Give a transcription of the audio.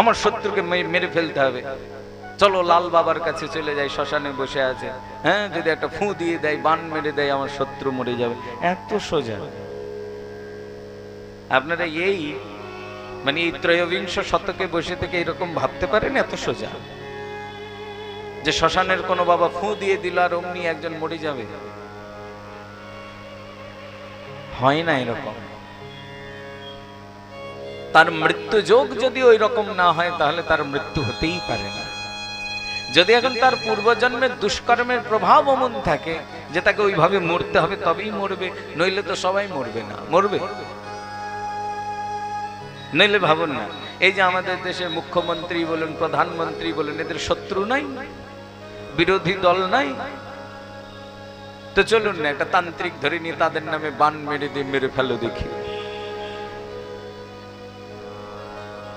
আমার শত্রুকে মেরে ফেলতে হবে, চলো লাল বাবার কাছে চলে যাই, শ্মশানে বসে আছে, হ্যাঁ যদি একটা ফু দিয়ে দেয়, বান মেরে দেয়, আমার শত্রু মরে যাবে। এত সোজা। আপনারা এই মানে এই ত্রয়োবিংশ শতকে বসে থেকে এরকম ভাবতে পারেন এত সোজা যে শ্মশানের কোনো বাবা ফু দিয়ে দিল আর অমনি একজন মরে যাবে? হয় না এরকম। তার মৃত্যু যোগ যদি ওই রকম না হয় তাহলে তার মৃত্যু হতেই পারে না। যদি এখন তার পূর্বজন্মের দুষ্কর্মের প্রভাব অমন থাকে যে তাকে ওইভাবে মরতে হবে তবেই মরবে, নইলে তো সবাই মরবে না। মরবে নইলে ভাবুন না, এই যে আমাদের দেশের মুখ্যমন্ত্রী বলুন, প্রধানমন্ত্রী বলুন, এদের শত্রু নাই, বিরোধী দল নাই? তো চলুন না একটা তান্ত্রিক ধরে নিয়ে তাদের নামে বান মেরে দিয়ে মেরে ফেলো দেখি।